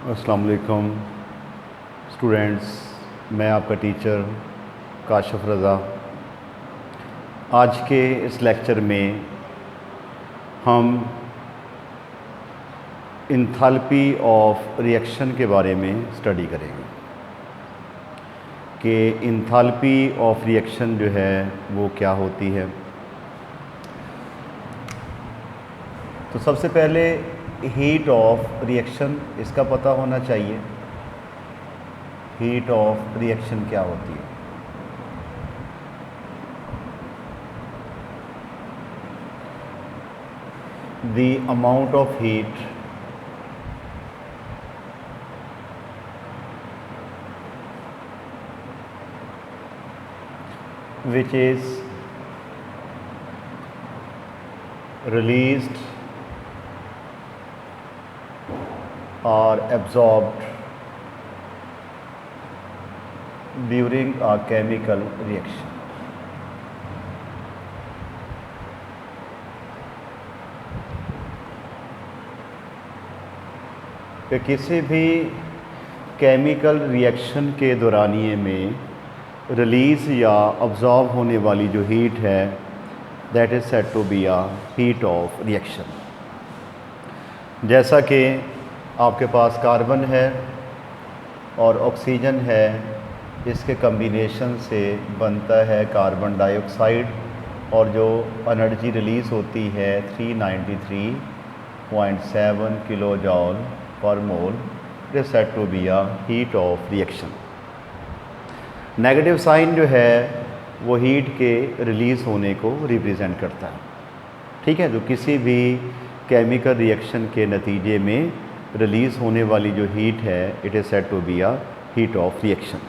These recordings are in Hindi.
अस्सलाम वालेकुम स्टूडेंट्स, मैं आपका टीचर काशिफ रज़ा। आज के इस लेक्चर में हम इंथैल्पी ऑफ रिएक्शन के बारे में स्टडी करेंगे कि इंथैल्पी ऑफ रिएक्शन जो है वो क्या होती है। तो सबसे पहले हीट ऑफ रिएक्शन इसका पता होना चाहिए। हीट ऑफ रिएक्शन क्या होती है? The amount of heat which is released or absorbed during a chemical reaction। कि किसी भी केमिकल रिएक्शन के दौरानिए में रिलीज़ या अब्ज़ॉर्ब होने वाली जो हीट है that is said to be a heat of reaction. जैसा कि आपके पास कार्बन है और ऑक्सीजन है, इसके कम्बिनेशन से बनता है कार्बन डाइऑक्साइड और जो एनर्जी रिलीज़ होती है 393.7 kilo joule per mole, it is said to be a heat of reaction. Negative sign जो है वो हीट के रिलीज़ होने को रिप्रेजेंट करता है। ठीक है, जो किसी भी केमिकल रिएक्शन के नतीजे में रिलीज़ होने वाली जो हीट है it is said to be a heat of reaction.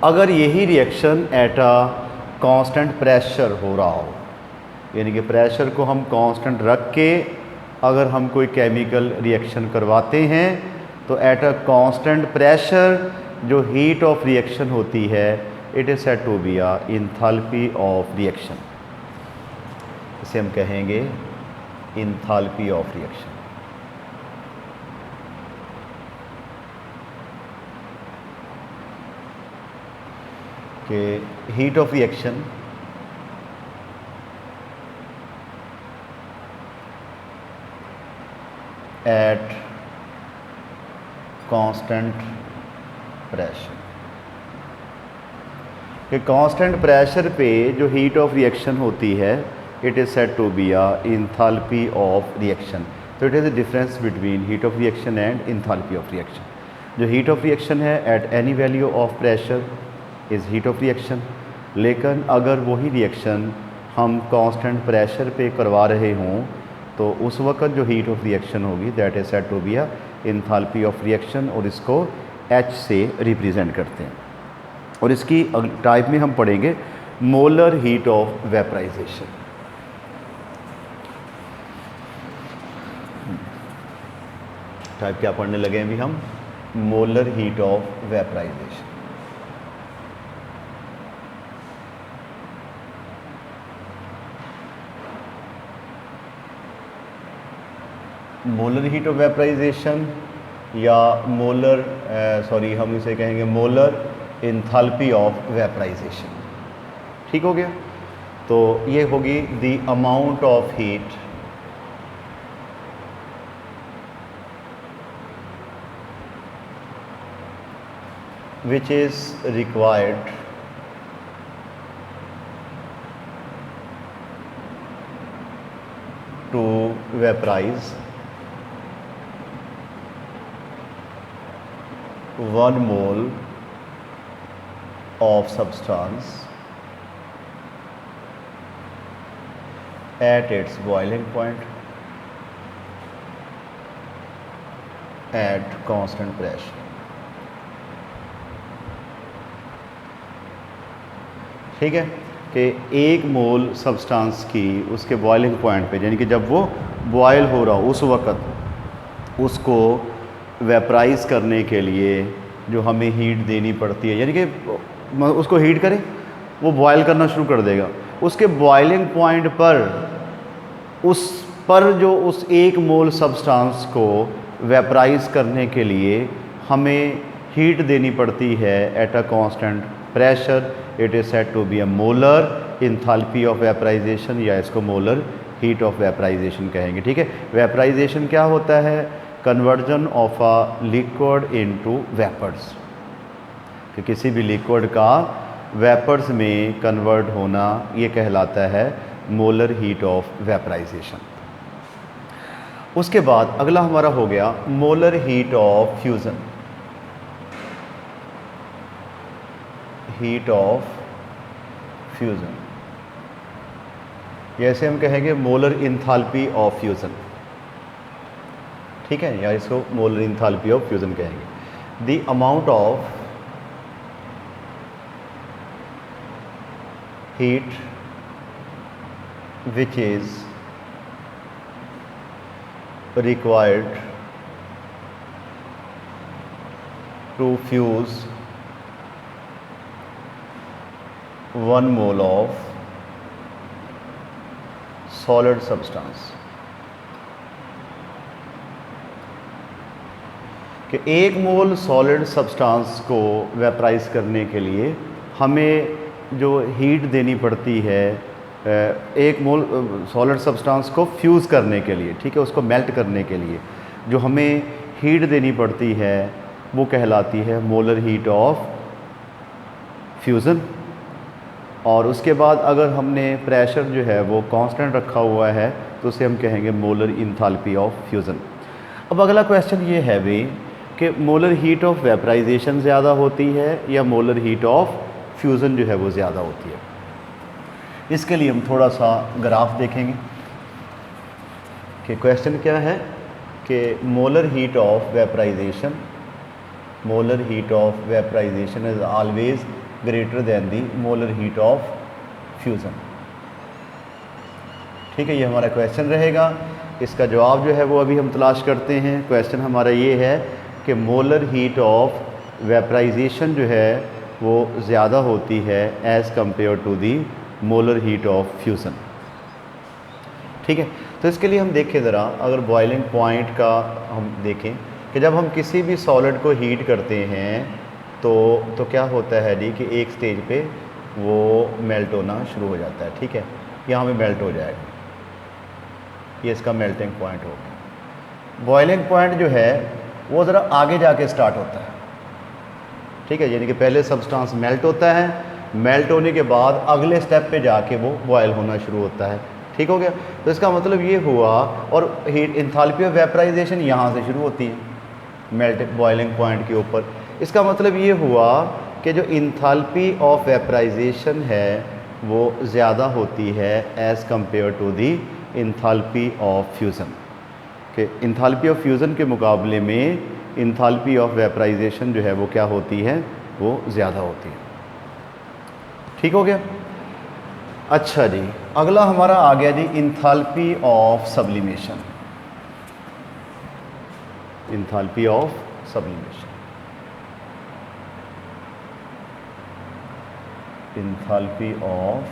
अगर यही reaction at a constant pressure हो रहा हो, यानी कि प्रेशर को हम कांस्टेंट रख के अगर हम कोई केमिकल रिएक्शन करवाते हैं तो एट अ कांस्टेंट प्रेशर जो हीट ऑफ रिएक्शन होती है it is said to be a enthalpy of reaction. इसे हम कहेंगे इंथैल्पी ऑफ रिएक्शन। कि heat of reaction at constant pressure, कि कांस्टेंट प्रेशर पे जो हीट ऑफ रिएक्शन होती है it is said to be a enthalpy of reaction. तो it is the difference between heat of reaction and enthalpy of reaction. जो हीट ऑफ रिएक्शन है at any value of pressure is heat of reaction, लेकिन अगर वही रिएक्शन हम कांस्टेंट प्रेशर पे करवा रहे हों तो उस वक्त जो हीट ऑफ रिएक्शन होगी that is said to be a enthalpy of reaction, और इसको H से रिप्रेजेंट करते हैं। और इसकी टाइप में हम पढ़ेंगे molar heat of vaporisation. Type क्या पढ़ने लगे अभी हम? Molar heat of vaporisation. Molar heat of vaporisation या मोलर हम इसे कहेंगे मोलर इंथैल्पी ऑफ वेपराइजेशन। ठीक हो गया? तो ये होगी the amount of heat which is required to vaporize 1 mole of substance at its boiling point at constant pressure। ठीक है, कि 1 मोल सब्सटेंस की उसके बॉइलिंग पॉइंट पे, यानी कि जब वो बॉयल हो रहा हो उस वक़्त उसको वेपराइज करने के लिए जो हमें हीट देनी पड़ती है, यानी कि उसको हीट करें वो बॉयल करना शुरू कर देगा। उसके बॉइलिंग पॉइंट पर उस पर जो उस 1 मोल सब्सटेंस को वेपराइज करने के लिए हमें हीट देनी पड़ती है at a constant pressure, it is said to be a molar enthalpy of vaporisation, या इसको मोलर हीट ऑफ वेपराइजेशन कहेंगे। ठीक है, वेपराइजेशन क्या होता है? Conversion of a liquid into vapours, कि किसी भी लिक्विड का वेपर्स में कन्वर्ट होना, ये कहलाता है मोलर हीट ऑफ वेपराइजेशन। उसके बाद अगला हमारा हो गया molar heat of fusion. Heat of fusion, जैसे हम कहेंगे मोलर इंथैल्पी ऑफ फ्यूज़न। ठीक है, या इसको मोलर इंथैल्पी ऑफ फ्यूज़न कहेंगे। The amount of heat which is required to fuse 1 mole of solid substance, कि 1 मोल सॉलिड सब्सटेंस को वेपराइज करने के लिए हमें जो हीट देनी पड़ती है 1 मोल सॉलिड सब्सटेंस को फ्यूज़ करने के लिए, ठीक है, उसको मेल्ट करने के लिए जो हमें हीट देनी पड़ती है वो कहलाती है मोलर हीट ऑफ फ्यूज़न। और उसके बाद अगर हमने प्रेशर जो है वो कांस्टेंट रखा हुआ है तो उसे हम कहेंगे मोलर इंथैल्पी ऑफ फ्यूज़न। अब अगला क्वेश्चन ये है भी कि मोलर हीट ऑफ वेपराइजेशन ज़्यादा होती है या मोलर हीट ऑफ फ्यूज़न जो है वो ज़्यादा होती है। इसके लिए हम थोड़ा सा ग्राफ देखेंगे कि क्वेश्चन क्या है कि molar heat of vaporisation, molar heat of vaporisation is always greater than the molar heat of fusion. ठीक है, ये हमारा क्वेश्चन रहेगा। इसका जवाब जो है वो अभी हम तलाश करते हैं। क्वेश्चन हमारा ये है कि मोलर हीट ऑफ वेपराइजेशन जो है वो ज़्यादा होती है as compare to the molar heat of fusion. ठीक है, तो इसके लिए हम देखें ज़रा, अगर बॉइलिंग पॉइंट का हम देखें कि जब हम किसी भी सॉलिड को हीट करते हैं तो क्या होता है जी कि एक स्टेज पे वो मेल्ट होना शुरू हो जाता है। ठीक है, यहाँ पे मेल्ट हो जाएगा, ये इसका मेल्टिंग पॉइंट हो गया। बॉइलिंग पॉइंट जो है वो ज़रा आगे जाके स्टार्ट होता है। ठीक है, यानी कि पहले सब्सटेंस मेल्ट होता है, मेल्ट होने के बाद अगले स्टेप पे जाके वो बॉयल होना शुरू होता है। ठीक हो गया, तो इसका मतलब ये हुआ, और हीट इंथैल्पी ऑफ वेपराइजेशन यहाँ से शुरू होती है मेल्ट बॉइलिंग पॉइंट के ऊपर। इसका मतलब ये हुआ कि जो इंथैल्पी ऑफ वेपराइजेशन है वो ज़्यादा होती है as compare to the enthalpy of fusion, कि इंथैल्पी ऑफ फ्यूज़न के मुकाबले में इंथैल्पी ऑफ वेपराइजेशन जो है वो क्या होती है, वो ज़्यादा होती है। ठीक हो गया। अच्छा जी, अगला हमारा आ गया जी enthalpy of sublimation. Enthalpy of sublimation, enthalpy of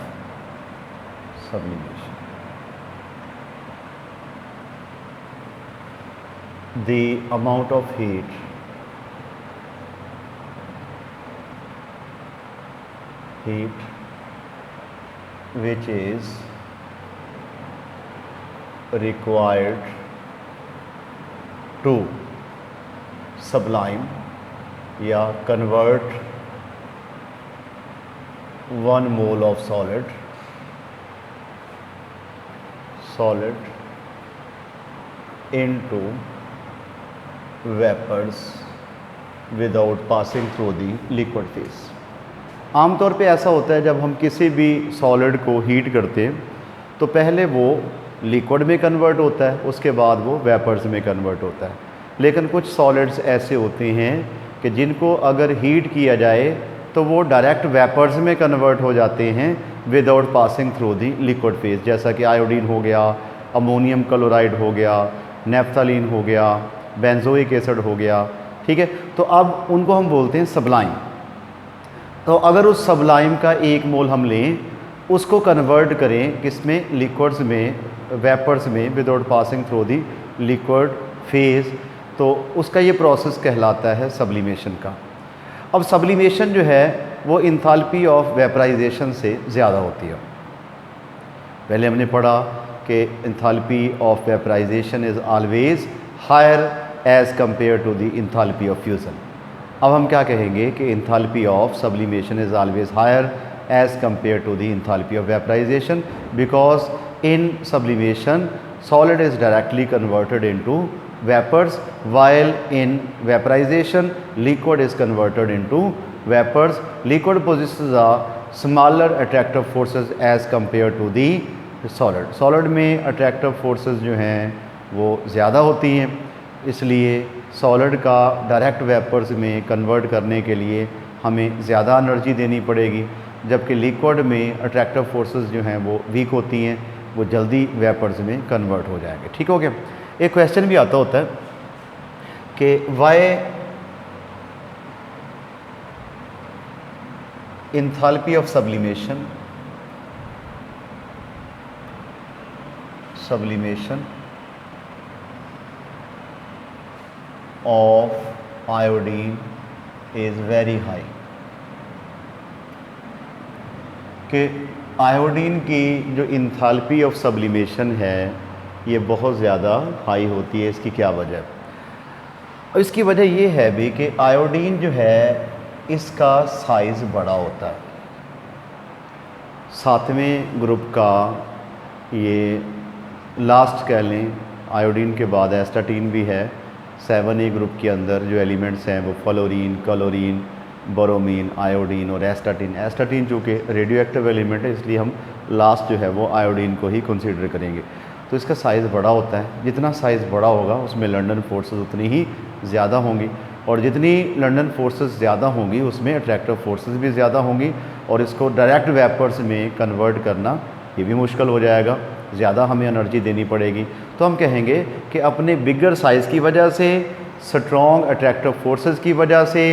sublimation, the amount of heat which is required to sublime या convert 1 mole of solid into vapors without passing through the liquid phase। आमतौर पे ऐसा होता है जब हम किसी भी सॉलिड को हीट करते हैं तो पहले वो लिक्विड में कन्वर्ट होता है, उसके बाद वो वेपर्स में कन्वर्ट होता है। लेकिन कुछ सॉलिड्स ऐसे होते हैं कि जिनको अगर हीट किया जाए तो वो डायरेक्ट वेपर्स में कन्वर्ट हो जाते हैं without passing through the liquid phase, जैसा कि आयोडीन हो गया, अमोनियम क्लोराइड हो गया, नेफ्थलीन हो गया, बेंजोइक एसिड हो गया। ठीक है, तो अब उनको हम बोलते हैं सब्लाइम। तो अगर उस सब्लाइम का 1 मोल हम लें, उसको कन्वर्ट करें किसमें, लिक्विड्स में, वेपर्स में without passing through the liquid phase, तो उसका ये प्रोसेस कहलाता है सब्लिमेशन का। अब सब्लिमेशन जो है वो इंथैल्पी ऑफ वेपराइजेशन से ज़्यादा होती है। पहले हमने पढ़ा कि enthalpy of vaporisation is always higher as compare to the enthalpy of fusion. अब हम क्या कहेंगे कि enthalpy of sublimation is always higher as compare to the enthalpy of vaporisation, because in sublimation solid is directly converted into vapors, while in vaporization liquid is converted into vapors. Liquid possesses a smaller attractive forces as compared to the solid. Solid में attractive forces जो हैं वो ज़्यादा होती हैं, इसलिए solid का डायरेक्ट वेपर्स में कन्वर्ट करने के लिए हमें ज़्यादा एनर्जी देनी पड़ेगी, जबकि लिक्विड में अट्रैक्टिव फोर्सेस जो हैं वो वीक होती हैं, वो जल्दी वेपर्स में कन्वर्ट हो जाएंगे। ठीक हो गया। एक क्वेश्चन भी आता होता है कि why enthalpy of sublimation of iodine is very high, कि आयोडीन की जो इंथैल्पी ऑफ सब्लिमेशन है ये बहुत ज़्यादा हाई होती है। इसकी क्या वजह है? और इसकी वजह ये है भी कि आयोडीन जो है इसका साइज़ बड़ा होता है। 7वें ग्रुप का ये लास्ट कह लें, आयोडीन के बाद एस्टाटीन भी है। 7A ग्रुप के अंदर जो एलिमेंट्स हैं वो फ्लोरीन, क्लोरीन, बोरोमीन, आयोडीन और एस्टाटीन। एस्टाटीन चूँकि रेडियो एक्टिव एलिमेंट है इसलिए हम लास्ट जो है वो आयोडीन को ही कंसीडर करेंगे। तो इसका साइज़ बड़ा होता है। जितना साइज़ बड़ा होगा उसमें लंडन फोर्सेस उतनी ही ज़्यादा होंगी, और जितनी लंडन फोर्सेस ज़्यादा होंगी उसमें अट्रैक्टिव फोर्सेस भी ज़्यादा होंगी, और इसको डायरेक्ट वेपर्स में कन्वर्ट करना ये भी मुश्किल हो जाएगा, ज़्यादा हमें एनर्जी देनी पड़ेगी। तो हम कहेंगे कि अपने बिगर साइज़ की वजह से, स्ट्रॉन्ग अट्रैक्टिव फोर्सेस की वजह से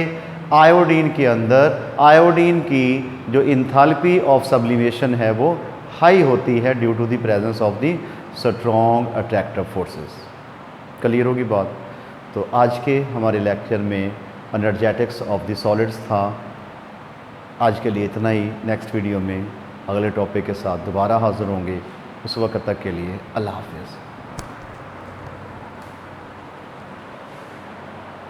आयोडीन के अंदर आयोडीन की जो इंथैल्पी ऑफ सब्लिमेशन है वो हाई होती है due to the presence of the strong attractive forces. Clear होगी बात? तो आज के हमारे लेक्चर में एनर्जेटिक्स ऑफ द सॉलिड्स था। आज के लिए इतना ही। नेक्स्ट वीडियो में अगले टॉपिक के साथ दोबारा हाज़िर होंगे। उस वक्त तक के लिए अल्लाह हाफ़िज़।